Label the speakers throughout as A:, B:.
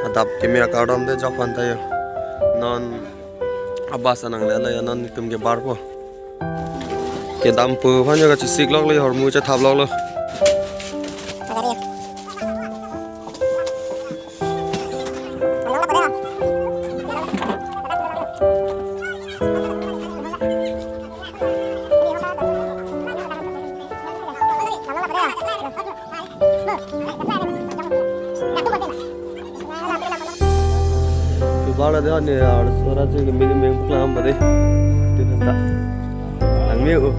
A: adap camera cardam de Japan tayo non abasa nang le la non tum ke bar po ke dam pu phanyo ga chi sik lok le hor mu cha thap lok lo Bala dia ni harus suara je ke ming kelam bade tu nanti angmiu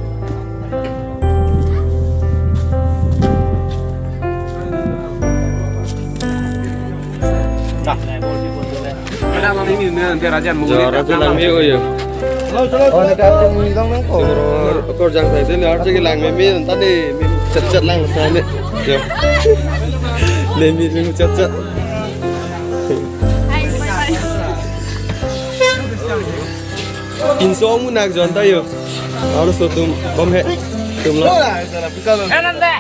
A: dah mana mau ini nanti rajan mau rajan angmiu ya oh ni kan jeng hilang nang kor jang sai de lar je ke lang mi nanti ni mi chat lang sai ni yo le mi chat Insya mu nak jonta yo, harus tutum bom he, tum lo. Nanda.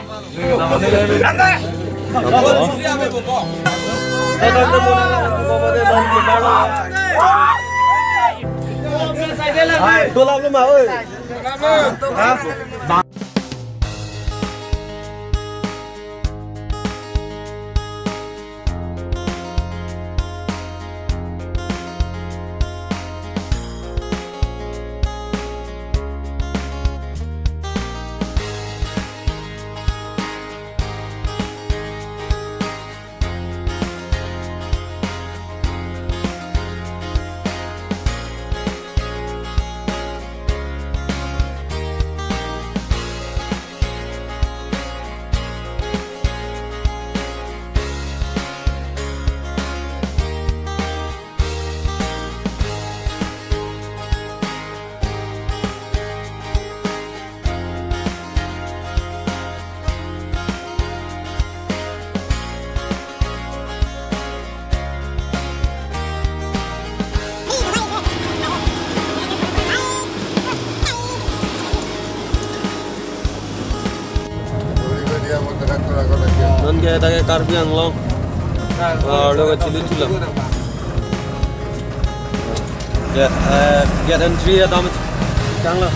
A: Non kayak ada karbi yang long, udah kecil lah. Ya entry ya damat, jangan lah.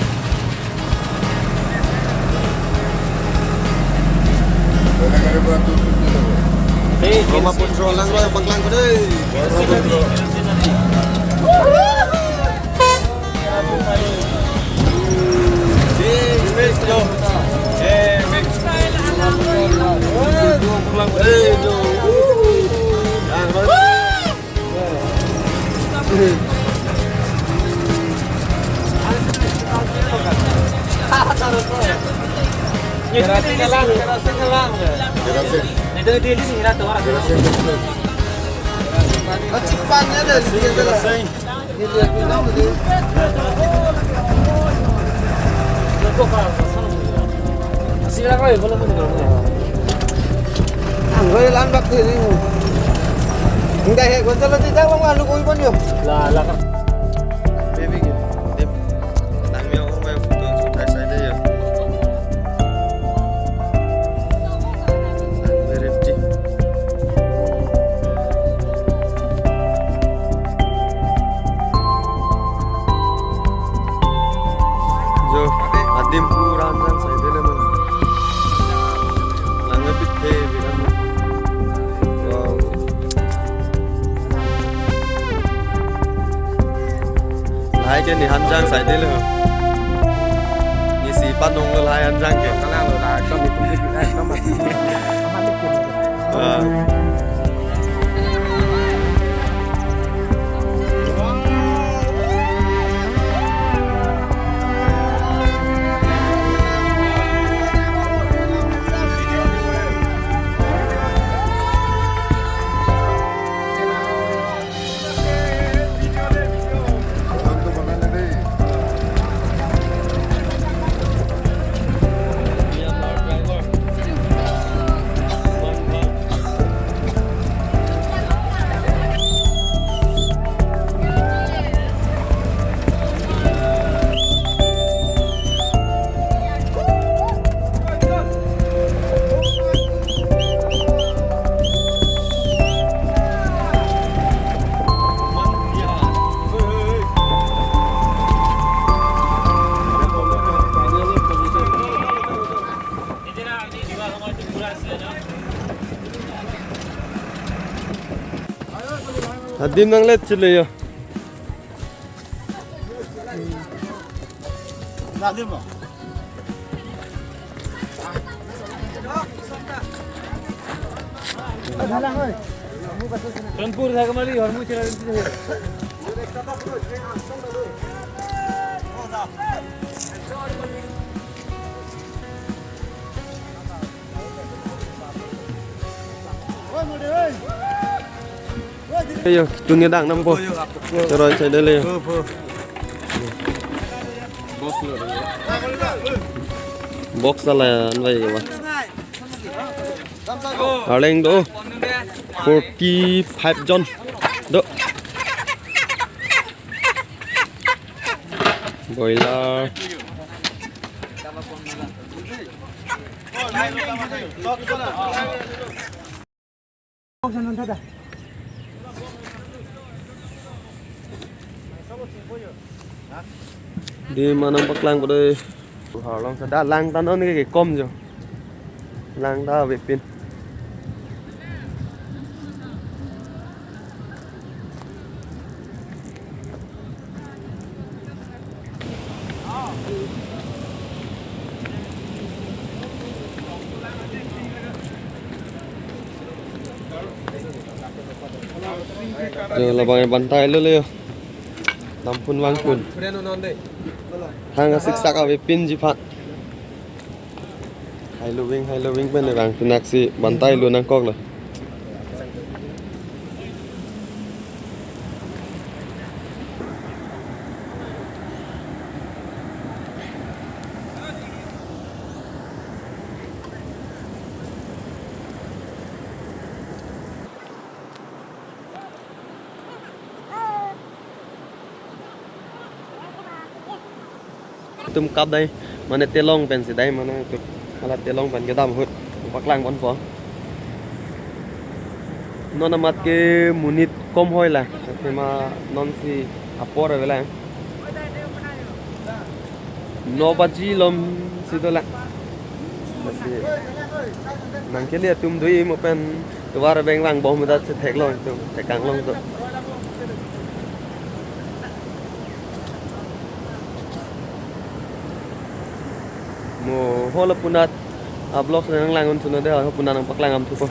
A: Hei, rumah kontrol lang lo yang panglang ko deh. Người làm bạc thì người ta hệ còn cho nó tí tao không ăn được ôi bao nhiêu là baby kìa đêm đang mèo không mèo tôi chụp thái sai đây rồi very empty jo adim puran sang sai đây là langnya pite bilang hai cái này hành trang sai đây luôn, như si bắt nông là hai hành trang kìa, cái nào là con bị tung dịch này, nó mà, Adim nang let chile yo.
B: Adim mo. Kanpur tha kamali hormu chira rin.
A: Yo, tunya dang nam po. Rồi chạy đây lên. Box là anh vậy mà. Ở lên đó. 45 John. Đó. Boiler. Đi mà nông Bắc Lang vào đây họ long sẽ đã lang ta nó cái com rồi lang ta về pin giờ là bằng bàn tay lơ lơ làm phun vang phun hàng cái xích sắc ở về pin gì phạn hay loving bên này bằng pin nạc xì bàn tay luôn đang cong rồi tum cắp đây mà này telong pen gì đây mà là telong pen cái đam hụt Bắc Lang bón phó nó nằm cái munit com hoi là thì mà non si apor rồi là no baji lom si đó là nàng cái này tum đuôi một pen từ vào bên vàng bom người ta sẽ thẹt luôn thẹt càng luôn rồi mo hola punat blok nang langon tuna de ho punang Bắc Lang am thu ko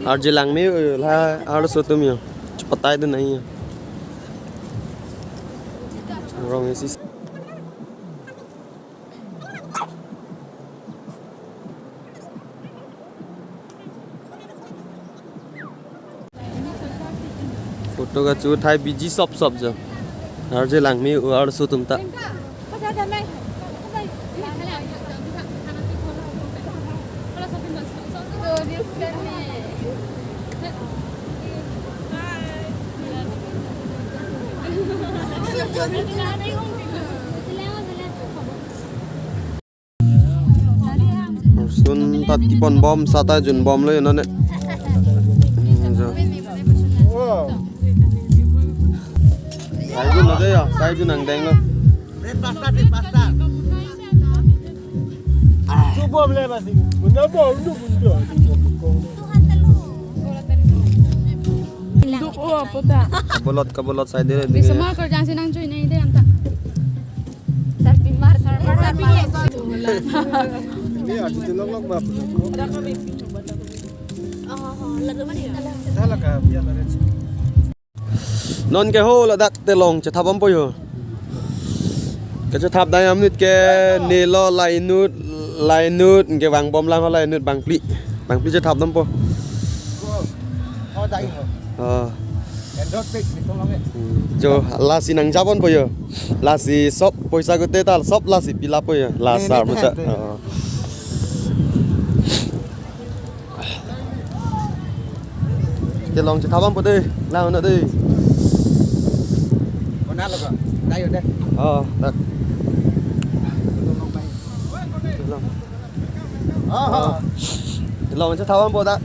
A: Arjilang mi lah harus tuh mi cepat aja nih orang isi foto ka chu thai biji sop jo Arjilang mi harus tuh ta sun tati pon bom sata jun bom le nó này sai jun nó đây à sai jun hàng đen luôn
B: Tu bom le masih. Bunda bom tu bunda.
C: Duk apa tak?
A: Kebolot saya dia
C: Bisa mau kerjaan senang cuy nih deh anta. Sarpimar.
B: Ini ada jenong bab.
A: non cái hô là đặt tê lòng chỉ thắp bấm bôi cái chỉ thắp đây em nút cái nê lo lại nút cái vàng bom lang lại nút bằng pli chỉ thắp bấm bôi jo là si nang japon bôi là si shop poisa cái tê ta shop là si pila bôi là sar mà จะลองจะทำบ้างปะดิlao nữa đi
B: Con nát là vợ. Đây rồi đây.
A: đặt lòngจะทำบ้างปะta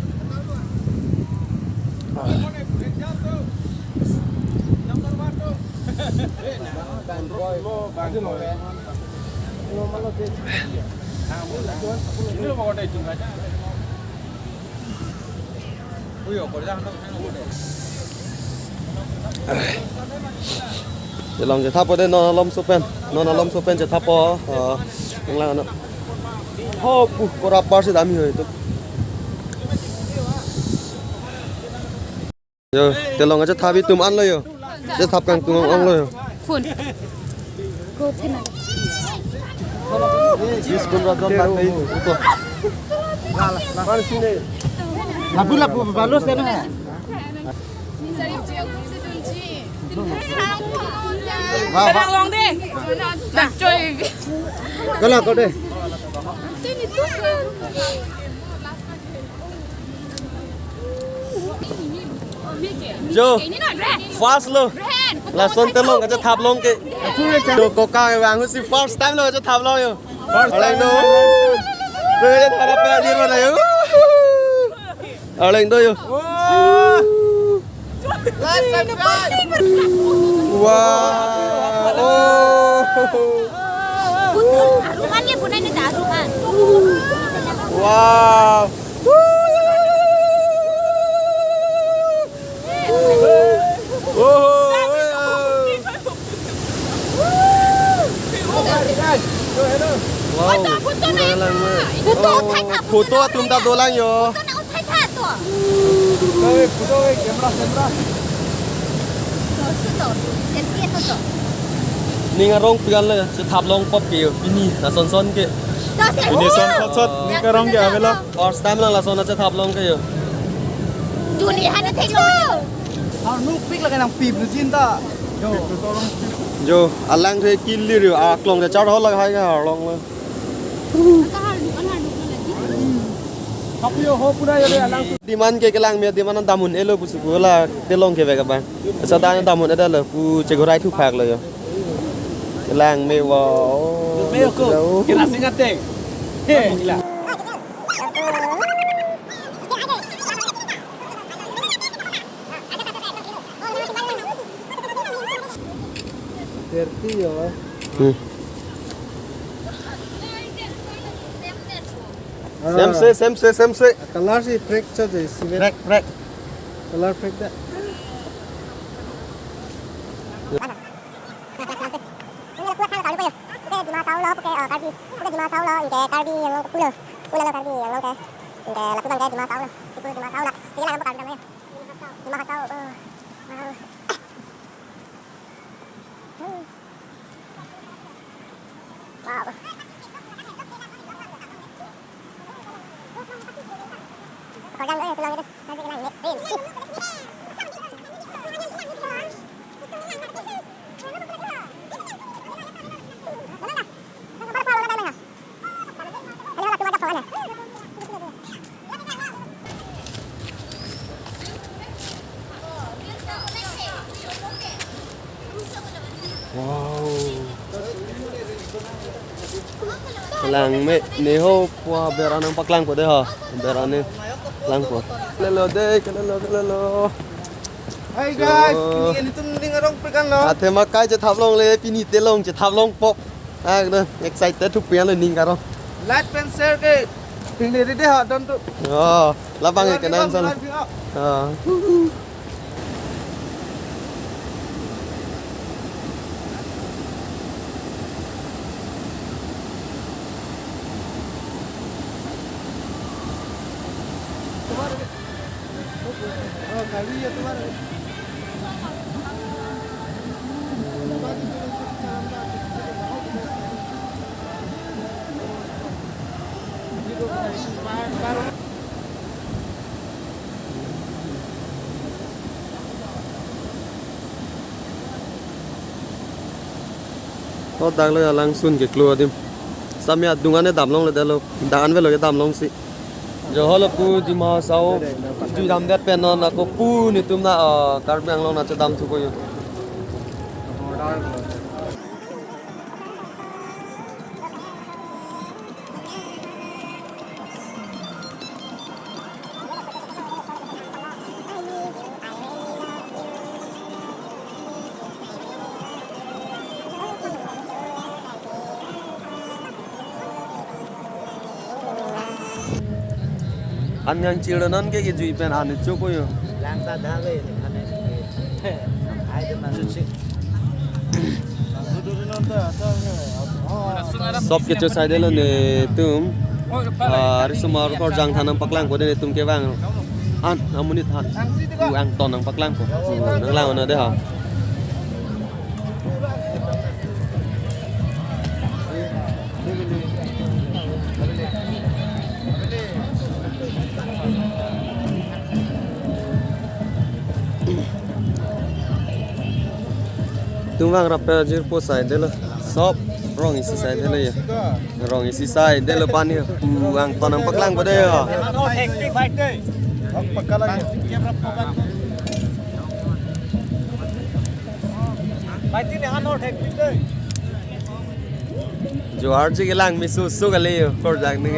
A: จะลองจะทับไปได้นอนลมสุเป็นนอนลมสุเป็นจะทับปอข้างล่างนะพ่อปุ๊บก็รับปอสิดามีเลยตุ๊กเดี๋ยวจะลองจะทับอีตุ่มอันเลยเหรอจะทับกลางตุ่มอันเลย
C: ฝุ่นกูที่ไหน
A: Biskun radon tadi itu. Mana sini?
B: Labu balus kan.
C: Đang uống đi. Đặt chơi.
B: Cái nào có đây?
A: Jo, fast lo. Là xuân tới luôn,จะทับลงกี่ดูโกก้าไอ้วางหุ่นสิ first time เลยจะทับลงอยู่อะไรนู้เลยจะทับแปะยืนมาไหนอะไรนู้อยู่ว้าวโอ้
C: Rumahnya pun ini tak rumah.
A: ว้าว โอ้ว้าวผู้ตัวตุ้มตาตัวล่างอยู่นี่ไงร้องเปลี่ยนเลยจะทับลงป๊อปเกี่ยวปีนี้แต่ซ้อนๆกี่
B: Ini son hot ni karang dia vela.
A: ออสตามแล้วละซ้อนจะทับลงกี่อยู่
C: Juni hanya tengok.
B: Nu pik lah kan pip nu cinta. Yo.
A: อยู่อันล่างเธอกินเรื่อยๆกลงจะเจ้าเขาเลยให้ก็ลงเลย
B: Tapi yo ho pura yo dia langsung.
A: di man ke kelang me di man damun elo bu su la de long ke ve ka ban sa da damun ada le bu che go rai thu phak le yo kelang me wa
B: Me yo ko. Kira singat teng. He gila. Terti yo.
A: Sem se
B: Color si break saja si.
A: rek
B: Color break dah.
A: lang me ne ho qua beran ang paklang ko de ha beran ne lang ko lelo de lelo
B: Hai guys, ini tu ni ngarong perkan lo.
A: à thế mà cáiจะทับลงเลยปีนี้เตลงจะทับลงปกเด้อ excited ทุกเปลี่ยนเลยนิ่งกันเนาะ
B: Like and share ke. Tinggal di dia don tu.
A: ระวังกันนั่นซะ
B: Kali ya tu mana?
A: Có đang là langsung ke keluar dim. Samia dungannya dam long le dalo. Dan velo ke dam long si. giờ họ là pu đi mà sau đi đam đẹp bên nó là có pu này tụm na card bang lo na cho đam thu coi anh yang chiều nó cái gì bên ăn được chỗ coi
B: Lang ta đá về thì anh ấy ai đến mà chút
A: shop cái chỗ sai đây là nè tụm risumar kor jang thanang paklang ko de tum ke bang an amunit han u ang ton ang paklang ko nang lao na de ha tum bang rap jir po sai de la shop rong isi sai de la ya rong isi sai de la pan ya u ang ton ang paklang ko de ha जो R G के लांग में सु का ले for jang ने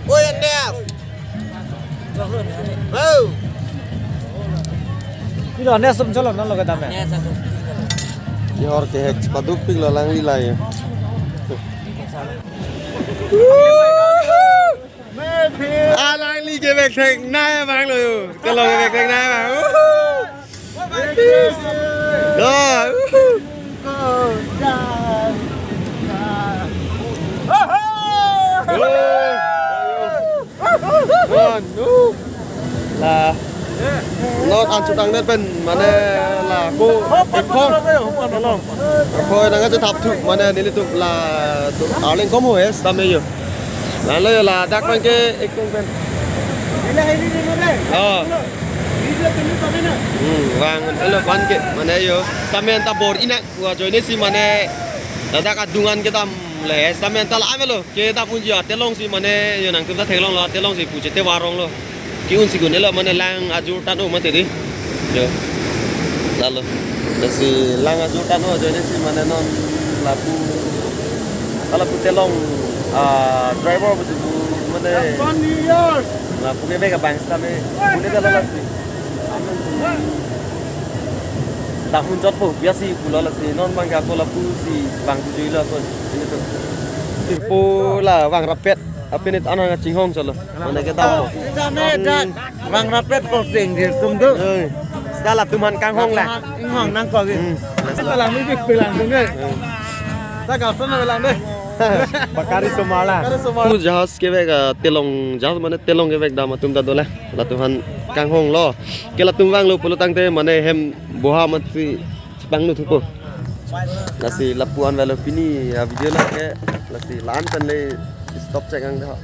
A: ôi anh đẹp
B: Ini dah ni sem jalan nak kata mana?
A: ये और के है paduk pig la lang li lai à lang li ke bek thek nai bang lo ke lo ke bek thek nai bang rồi là nó ăn chút đắng nên bên mà nè là cô em phong thôi đang cái thập thụ mà nè đến tụ là tụ áo lên có mùa hết sao bây giờ là đặt bên cái công bên vàng đây là quan kiện mà nè yo samen ta bor ina gua join ni si mà nè đã đặt dungan cái tam lẻ samen ta lại vậy cái ta pun giờ telong si mà nè giờ nàng chúng ta thấy long là telong si phụ chết te warong lo cái un sigun này là mana lang ajur tanu mati di, jo, lalu, nasi lang ajur tanu aja ni si mana non lapu, kalau telong driver betul mana, lapu ke bega bang sampai, punya kalau lasi, tahun jod pun biasa pulau lasi non bang aku lapu si bang tujuh lah pun, ini tu, tipu lah bang rapet. Apa ni anak cing hong solo, mana kita tahu.
B: Bang rapet kok tinggi tum tu.
A: Salah tuman kang hong lah.
B: Hong nang kau gitu. Kita lang ni bilang tu ni. Tak kau sana bilang deh. Bakari Somala.
A: Tu jahas kebek telong jahas mana telong kebek dah matum dah dolah. Lah Tuhan kang hong lo. Kela tumwang lo perlu tang te mana hem boha mati bang nu thupo. Nasi lapuan velo pini video lah ke nasi lan tan le stop check ang dah.